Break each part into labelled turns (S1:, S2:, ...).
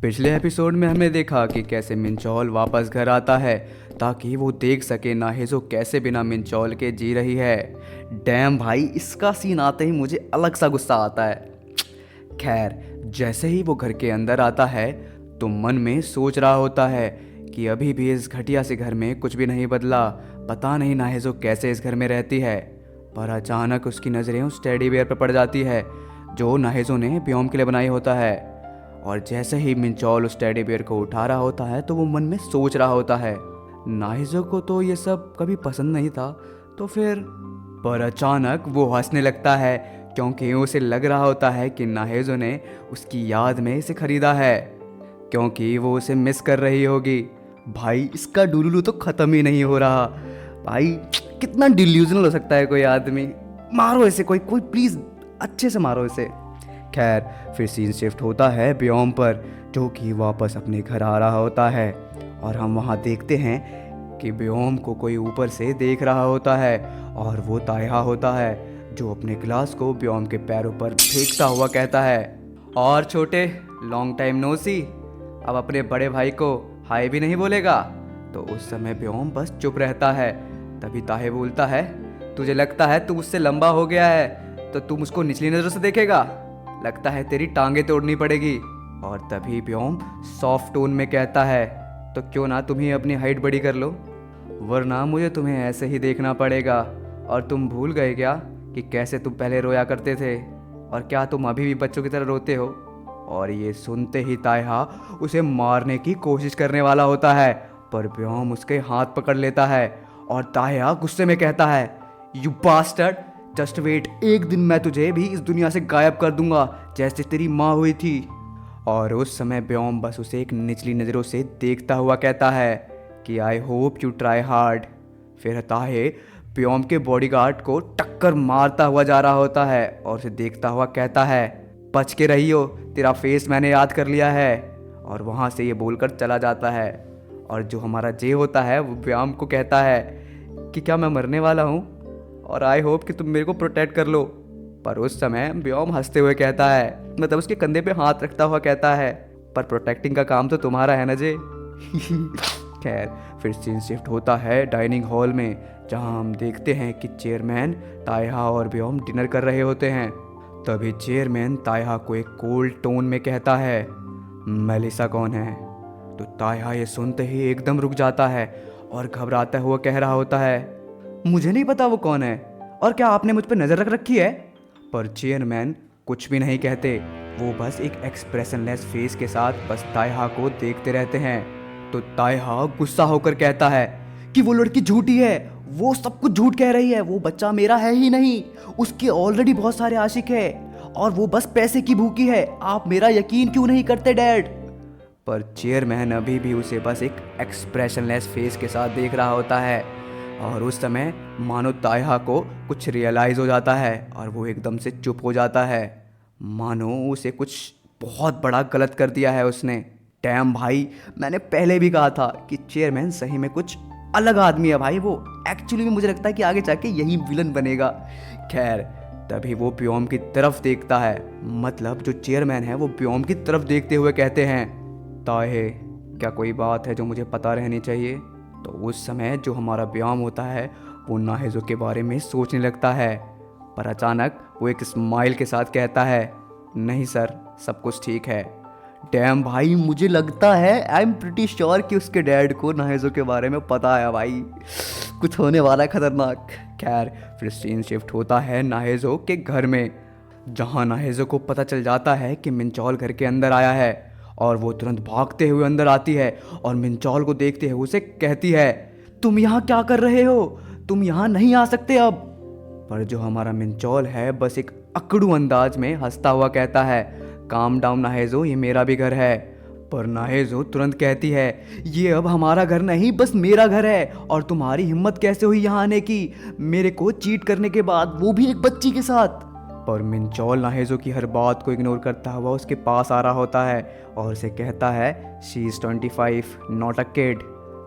S1: पिछले एपिसोड में हमने देखा कि कैसे मिंचौल वापस घर आता है ताकि वो देख सके नाहेजो कैसे बिना मिंचौल के जी रही है। डैम भाई, इसका सीन आते ही मुझे अलग सा गुस्सा आता है। खैर, जैसे ही वो घर के अंदर आता है तो मन में सोच रहा होता है कि अभी भी इस घटिया से घर में कुछ भी नहीं बदला। पता नहीं नाहेजो कैसे इस घर में रहती है। पर अचानक उसकी नज़रें उस टेडी बेयर पर पड़ जाती है जो नाहेजो ने ब्योम के लिए बनाई होता है। और जैसे ही मिंचौल उस टेडी बियर को उठा रहा होता है तो वो मन में सोच रहा होता है नाहिजो को तो ये सब कभी पसंद नहीं था, तो फिर। पर अचानक वो हंसने लगता है क्योंकि उसे लग रहा होता है कि नाहिजो ने उसकी याद में इसे खरीदा है, क्योंकि वो उसे मिस कर रही होगी। भाई, इसका डुलुलु तो ख़त्म ही नहीं हो रहा। भाई, कितना डिल्यूजनल हो सकता है कोई आदमी। मारो इसे, कोई कोई प्लीज़ अच्छे से मारो इसे। खैर, फिर सीन शिफ्ट होता है ब्योम पर, जो कि वापस अपने घर आ रहा होता है। और हम वहाँ देखते हैं कि ब्योम को कोई ऊपर से देख रहा होता है और वो तायहा होता है जो अपने गिलास को ब्योम के पैरों पर फेंकता हुआ कहता है, और छोटे, लॉन्ग टाइम नो सी, अब अपने बड़े भाई को हाय भी नहीं बोलेगा। तो उस समय ब्योम बस चुप रहता है। तभी ताहे बोलता है, तुझे लगता है तू मुझसे लंबा हो गया है तो तू मुझको निचली नज़रों से देखेगा? लगता है तेरी टांगे तोड़नी पड़ेगी। और तभी ब्योम सॉफ्ट टोन में कहता है, तो क्यों ना तुम ही अपनी हाइट बड़ी कर लो, वरना मुझे तुम्हें ऐसे ही देखना पड़ेगा। और तुम भूल गए क्या कि कैसे तुम पहले रोया करते थे, और क्या तुम अभी भी बच्चों की तरह रोते हो? और ये सुनते ही तायहा उसे मारने की कोशिश करने वाला होता है, पर ब्योम उसके हाथ पकड़ लेता है और तायहा गुस्से में कहता है, यू बास्टर्ड, जस्ट वेट, एक दिन मैं तुझे भी इस दुनिया से गायब कर दूंगा जैसे तेरी माँ हुई थी। और उस समय ब्योम बस उसे एक निचली नज़रों से देखता हुआ कहता है कि I hope you try hard. फिर ताहे ब्योम के बॉडीगार्ड को टक्कर मारता हुआ जा रहा होता है और उसे देखता हुआ कहता है, बच के रहियो, तेरा फेस मैंने याद कर लिया है। और वहाँ से ये बोलकर चला जाता है। और जो हमारा जे होता है वो ब्योम को कहता है कि क्या मैं मरने वाला हूँ, और आई होप कि तुम मेरे को प्रोटेक्ट कर लो। पर उस समय ब्योम हंसते हुए कहता है, मतलब उसके कंधे पे हाथ रखता हुआ कहता है, पर प्रोटेक्टिंग का काम तो तुम्हारा है ना जे। खैर, फिर सीन शिफ्ट होता है डाइनिंग हॉल में, जहां हम देखते हैं कि चेयरमैन, तायहा और ब्योम डिनर कर रहे होते हैं। तभी चेयरमैन तायहा को एक कोल्ड टोन में कहता है, मेलिसा कौन है? तो तायहा ये सुनते ही एकदम रुक जाता है और घबराता हुआ कह रहा होता है, मुझे नहीं पता वो कौन है, और क्या आपने मुझ पर नज़र रख रखी है? पर चेयरमैन कुछ भी नहीं कहते, वो बस एक एक्सप्रेशनलेस फेस के साथ बस तायहा को देखते रहते हैं। तो तायहा गुस्सा होकर कहता है कि वो लड़की झूठी है, वो सब कुछ झूठ कह रही है, वो बच्चा मेरा है ही नहीं, उसके ऑलरेडी बहुत सारे आशिक है और वो बस पैसे की भूखी है, आप मेरा यकीन क्यों नहीं करते डैड? पर चेयरमैन अभी भी उसे बस एक एक्सप्रेशनलेस फेस के साथ देख रहा होता है। और उस समय मानो तायहा को कुछ रियलाइज़ हो जाता है और वो एकदम से चुप हो जाता है, मानो उसे कुछ बहुत बड़ा गलत कर दिया है उसने। डैम भाई, मैंने पहले भी कहा था कि चेयरमैन सही में कुछ अलग आदमी है भाई। वो एक्चुअली में मुझे लगता है कि आगे जाके यही विलन बनेगा। खैर, तभी वो ब्योम की तरफ देखता है, मतलब जो चेयरमैन है वो ब्योम की तरफ देखते हुए कहते हैं, ताहे, क्या कोई बात है जो मुझे पता रहनी चाहिए? तो उस समय जो हमारा ब्योम होता है वो नाहिजो के बारे में सोचने लगता है, पर अचानक वो एक स्माइल के साथ कहता है, नहीं सर, सब कुछ ठीक है। डैम भाई, मुझे लगता है, आई एम प्रिटी श्योर कि उसके डैड को नाहिजो के बारे में पता है भाई, कुछ होने वाला है खतरनाक। खैर, फिर सीन शिफ्ट होता है नाहिजो के घर में, जहाँ नाहिजो को पता चल जाता है कि मिंचौल घर के अंदर आया है। और वो तुरंत भागते हुए अंदर आती है और मिंचौल को देखते हुए उसे कहती है, तुम यहाँ क्या कर रहे हो, तुम यहाँ नहीं आ सकते अब। पर जो हमारा मिंचौल है बस एक अकड़ू अंदाज में हंसता हुआ कहता है, काम डाउन नाहेजो, ये मेरा भी घर है। पर नाहेजो तुरंत कहती है, ये अब हमारा घर नहीं, बस मेरा घर है, और तुम्हारी हिम्मत कैसे हुई यहाँ आने की, मेरे को चीट करने के बाद, वो भी एक बच्ची के साथ। पर मिंचौल नाहेजो की हर बात को इग्नोर करता हुआ उसके पास आ रहा होता है और उसे कहता है, she is 25, not a kid.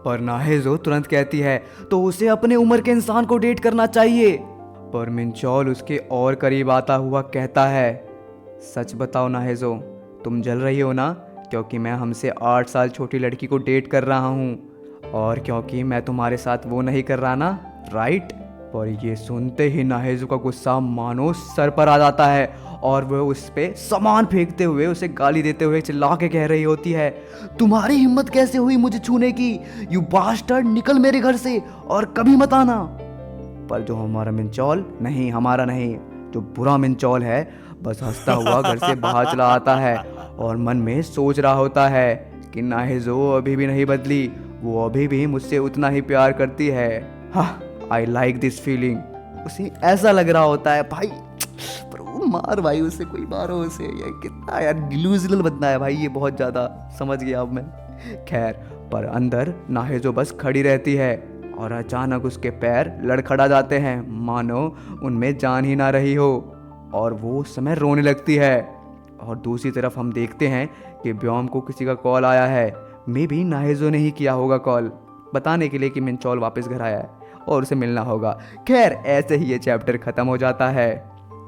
S1: पर नाहेजो तुरंत कहती है, तो उसे अपने उम्र के इंसान को डेट करना चाहिए। पर मिंचौल उसके और करीब आता हुआ कहता है, सच बताओ नाहेजो, तुम जल रही हो ना क्योंकि मैं हमसे 8 साल छोटी लड़की को डेट कर रहा हूँ और क्योंकि मैं तुम्हारे साथ वो नहीं कर रहा ना, राइट। पर ये सुनते ही नाहेजो का गुस्सा मानो सर पर आ जाता है और वो उस पे सामान फेंकते हुए उसे गाली देते हुए चिल्ला के कह रही होती है, तुम्हारी हिम्मत कैसे हुई मुझे छूने की, यू बास्टर्ड, निकल मेरे घर से और कभी मत आना। पर जो हमारा मिंचौल, नहीं हमारा नहीं, जो बुरा मिंचौल है, बस हंसता हुआ घर से बाहर चला आता है और मन में सोच रहा होता है कि नाहेजो अभी भी नहीं बदली, वो अभी भी मुझसे उतना ही प्यार करती है। हाँ, आई लाइक दिस फीलिंग। उसे ऐसा लग रहा होता है भाई, पर वो मार भाई, उसे कोई मारो उसे, ये कितना यार डिलूजनल बंदा है भाई ये, बहुत ज़्यादा, समझ गया अब मैं। खैर, पर अंदर नाहेजो बस खड़ी रहती है और अचानक उसके पैर लड़खड़ा जाते हैं, मानो उनमें जान ही ना रही हो, और वो उस समय रोने लगती है। और दूसरी तरफ हम देखते हैं कि ब्योम को किसी का कॉल आया है, मे भी नाहेजो ने ही किया होगा कॉल, बताने के लिए कि मिंचौल वापस घर आया है और उसे मिलना होगा। खैर, ऐसे ही ये चैप्टर ख़त्म हो जाता है।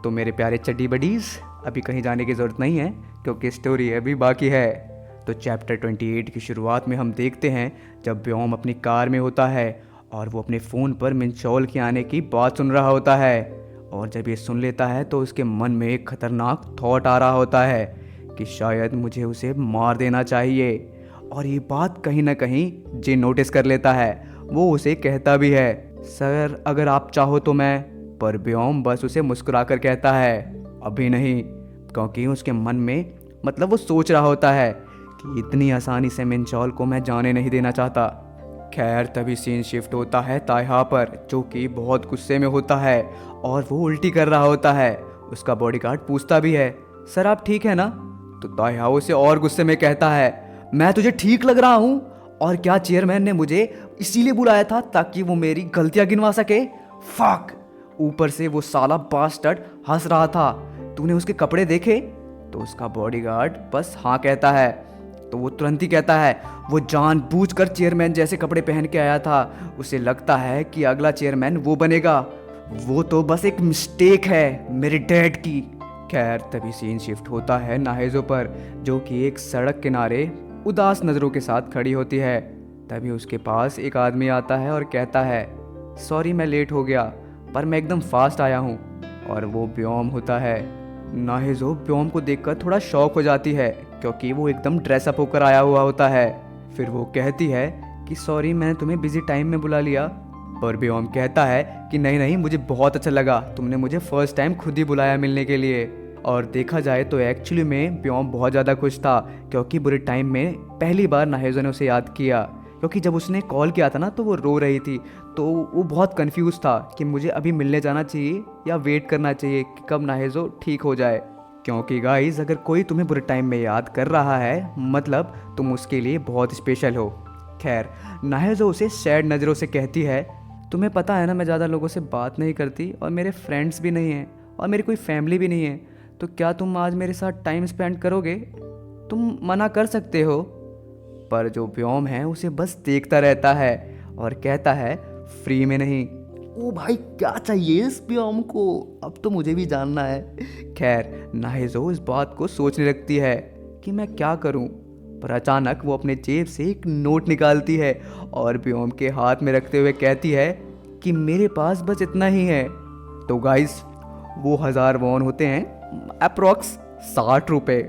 S1: तो मेरे प्यारे चड्डी बडीज़, अभी कहीं जाने की ज़रूरत नहीं है क्योंकि स्टोरी अभी बाकी है। तो चैप्टर 28 की शुरुआत में हम देखते हैं जब ब्योम अपनी कार में होता है और वो अपने फ़ोन पर मिंचौल के आने की बात सुन रहा होता है, और जब ये सुन लेता है तो उसके मन में एक खतरनाक थॉट आ रहा होता है कि शायद मुझे उसे मार देना चाहिए। और ये बात कहीं ना कहीं जे नोटिस कर लेता है, वो उसे कहता भी है, सर अगर आप चाहो तो मैं। पर ब्योम बस उसे मुस्कुराकर कहता है, अभी नहीं, क्योंकि उसके मन में, मतलब वो सोच रहा होता है कि इतनी आसानी से मिंचौल को मैं जाने नहीं देना चाहता। खैर, तभी सीन शिफ्ट होता है तायहा पर, जो कि बहुत गुस्से में होता है और वो उल्टी कर रहा होता है। उसका बॉडीगार्ड पूछता भी है, सर आप ठीक है ना? तो तायहा उसे और गुस्से में कहता है, मैं तुझे ठीक लग रहा हूँ? और क्या चेयरमैन ने मुझे इसीलिए बुलाया था ताकि वो मेरी गलतियां गिनवा सके? फक! ऊपर से वो साला बास्टर्ड हंस रहा था, तूने उसके कपड़े देखे? तो उसका बॉडीगार्ड बस हाँ कहता है। तो वो तुरंत ही कहता है, वो जानबूझकर चेयरमैन जैसे कपड़े पहन के आया था, उसे लगता है कि अगला चेयरमैन वो बनेगा, वो तो बस एक मिस्टेक है मेरे डैड की। खैर, तभी सीन शिफ्ट होता है नाहेजो पर, जो कि एक सड़क किनारे उदास नज़रों के साथ खड़ी होती है। तभी उसके पास एक आदमी आता है और कहता है, सॉरी मैं लेट हो गया, पर मैं एकदम फास्ट आया हूँ। और वो ब्योम होता है। नाहेजो ब्योम को देखकर थोड़ा शॉक हो जाती है क्योंकि वो एकदम ड्रेसअप होकर आया हुआ होता है। फिर वो कहती है कि सॉरी मैंने तुम्हें बिजी टाइम में बुला लिया। पर ब्योम कहता है कि नहीं नहीं, मुझे बहुत अच्छा लगा, तुमने मुझे फर्स्ट टाइम खुद ही बुलाया मिलने के लिए। और देखा जाए तो एक्चुअली में ब्योम बहुत ज़्यादा खुश था क्योंकि बुरे टाइम में पहली बार नाहेजो ने उसे याद किया, क्योंकि जब उसने कॉल किया था ना तो वो रो रही थी, तो वो बहुत कंफ्यूज था कि मुझे अभी मिलने जाना चाहिए या वेट करना चाहिए कि कब नाहेजो ठीक हो जाए। क्योंकि गाइस, अगर कोई तुम्हें बुरे टाइम में याद कर रहा है, मतलब तुम उसके लिए बहुत स्पेशल हो। खैर, नाहेजो उसे सैड नज़रों से कहती है, तुम्हें पता है ना मैं ज़्यादा लोगों से बात नहीं करती और मेरे फ्रेंड्स भी नहीं हैं और मेरी कोई फैमिली भी नहीं है, तो क्या तुम आज मेरे साथ टाइम स्पेंड करोगे? तुम मना कर सकते हो। पर जो ब्योम है उसे बस देखता रहता है और कहता है, फ्री में नहीं। ओ भाई, क्या चाहिए इस ब्योम को, अब तो मुझे भी जानना है। खैर, नाहेजो इस बात को सोचने लगती है कि मैं क्या करूं, पर अचानक वो अपने जेब से एक नोट निकालती है और ब्योम के हाथ में रखते हुए कहती है कि मेरे पास बस इतना ही है। तो गाइस, वो 1000 वॉन होते हैं, अप्रोक्स 60 रुपये।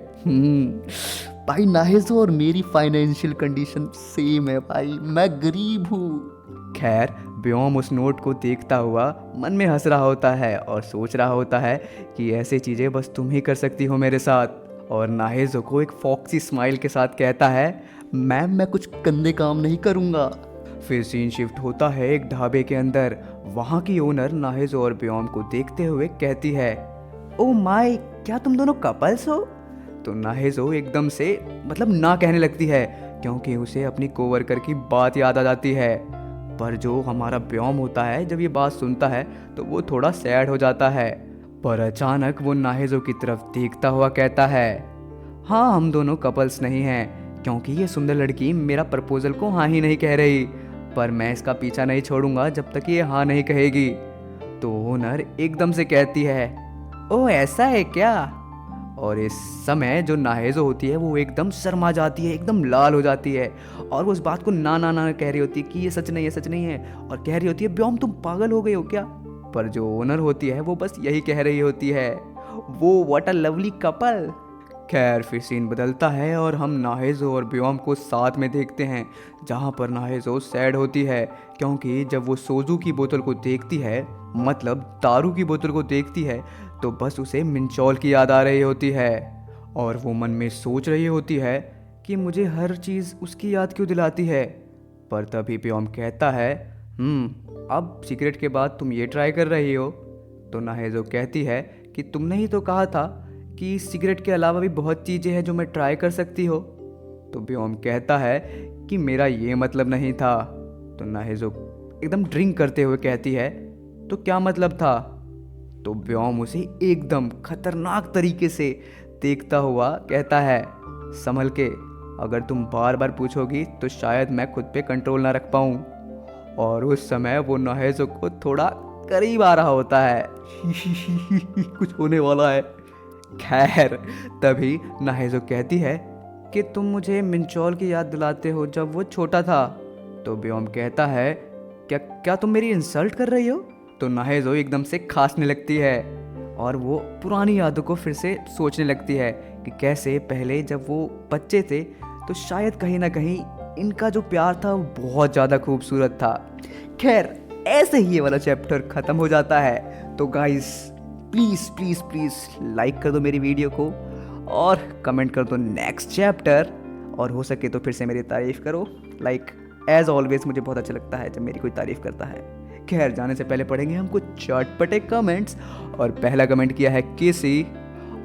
S1: भाई, नाहेजो और मेरी फाइनेंशियल कंडीशन सेम है भाई, मैं गरीब हूँ। खैर, ब्योम उस नोट को देखता हुआ मन में हंस रहा होता है और सोच रहा होता है कि ऐसी चीज़ें बस तुम ही कर सकती हो मेरे साथ। और नाहेजो को एक फॉक्सी स्माइल के साथ कहता है, मैम मैं कुछ गंदे काम नहीं करूँगा। फिर सीन शिफ्ट होता है एक ढाबे के अंदर। वहाँ की ओनर नाहेजो और ब्योम को देखते हुए कहती है, ओ माय, क्या तुम दोनों कपल्स हो? तो नाहेजो एकदम से मतलब ना कहने लगती है क्योंकि उसे अपनी कोवर्कर की बात याद आ जाती है। पर जो हमारा ब्योम होता है, जब ये बात सुनता है तो वो थोड़ा सैड हो जाता है। पर अचानक वो नाहेजो की तरफ देखता हुआ कहता है, हाँ हम दोनों कपल्स नहीं हैं क्योंकि ये सुंदर लड़की मेरा प्रपोजल को हाँ ही नहीं कह रही, पर मैं इसका पीछा नहीं छोड़ूंगा जब तक ये हाँ नहीं कहेगी। तो ओनर एकदम से कहती है, ओ ऐसा है क्या? और इस समय जो नाहेजो होती है वो एकदम शर्मा जाती है, एकदम लाल हो जाती है, और वो उस बात को ना ना ना कह रही होती है कि ये सच नहीं है, सच नहीं है, और कह रही होती है ब्योम तुम पागल हो गए हो क्या। पर जो ओनर होती है वो बस यही कह रही होती है, वो व्हाट अ लवली कपल। खैर फिर सीन बदलता है और हम नाहेजो और ब्योम को साथ में देखते हैं, जहाँ पर नाहेजो सैड होती है, क्योंकि जब वो सोजू की बोतल को देखती है, मतलब दारू की बोतल को देखती है, तो बस उसे मिंचौल की याद आ रही होती है, और वो मन में सोच रही होती है कि मुझे हर चीज़ उसकी याद क्यों दिलाती है। पर तभी ब्योम कहता है, अब सिगरेट के बाद तुम ये ट्राई कर रही हो। तो नाहेजो कहती है कि तुमने ही तो कहा था कि सिगरेट के अलावा भी बहुत चीज़ें हैं जो मैं ट्राई कर सकती हो। तो ब्योम कहता है कि मेरा ये मतलब नहीं था। तो नाहेजो एकदम ड्रिंक करते हुए कहती है, तो क्या मतलब था। तो ब्योम उसे एकदम खतरनाक तरीके से देखता हुआ कहता है, संभल के, अगर तुम बार बार पूछोगी तो शायद मैं खुद पे कंट्रोल ना रख पाऊँ। और उस समय वो नाहेजो को थोड़ा करीब आ रहा होता है कुछ होने वाला है। खैर तभी नाहेजो कहती है कि तुम मुझे मिंचौल की याद दिलाते हो जब वो छोटा था। तो ब्योम कहता है, क्या क्या तुम मेरी इंसल्ट कर रही हो। तो नाहेजो एकदम से खांसने लगती है और वो पुरानी यादों को फिर से सोचने लगती है कि कैसे पहले जब वो बच्चे थे तो शायद कहीं ना कहीं इनका जो प्यार था वो बहुत ज़्यादा खूबसूरत था। खैर ऐसे ही ये वाला चैप्टर ख़त्म हो जाता है। तो guys please please please like कर दो मेरी वीडियो को और कमेंट कर दो नेक्स्ट चैप्टर, और हो सके तो फिर से मेरी तारीफ़ करो। लाइक एज ऑलवेज मुझे बहुत अच्छा लगता है जब मेरी कोई तारीफ़ करता है। खैर जाने से पहले पढ़ेंगे हम कुछ चटपटे कमेंट्स, और पहला कमेंट किया है किसी,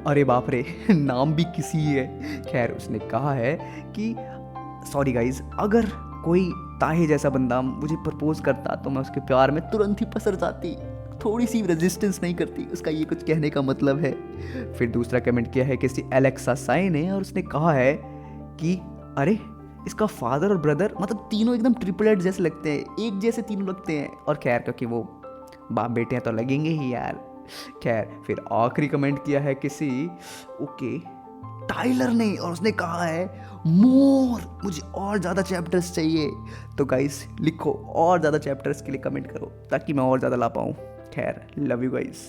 S1: अरे बाप रे नाम भी किसी ही है। खैर उसने कहा है कि सॉरी गाइज, अगर कोई ताहे जैसा बंदा मुझे प्रपोज करता तो मैं उसके प्यार में तुरंत ही पसर जाती, थोड़ी सी रेजिस्टेंस नहीं करती, उसका ये कुछ कहने का मतलब है। फिर दूसरा कमेंट किया है किसी एलेक्सा साई ने, और उसने कहा है कि अरे इसका फादर और ब्रदर मतलब तीनों एकदम ट्रिपलेट जैसे लगते हैं, एक जैसे तीनों लगते हैं। और खैर क्योंकि वो बाप बेटे हैं तो लगेंगे ही यार। खैर फिर आखिरी कमेंट किया है किसी ओके टाइलर ने, और उसने कहा है मोर, मुझे और ज़्यादा चैप्टर्स चाहिए। तो गाइस लिखो और ज़्यादा चैप्टर्स के लिए कमेंट करो ताकि मैं और ज़्यादा ला पाऊँ। खैर लव यू गाइस।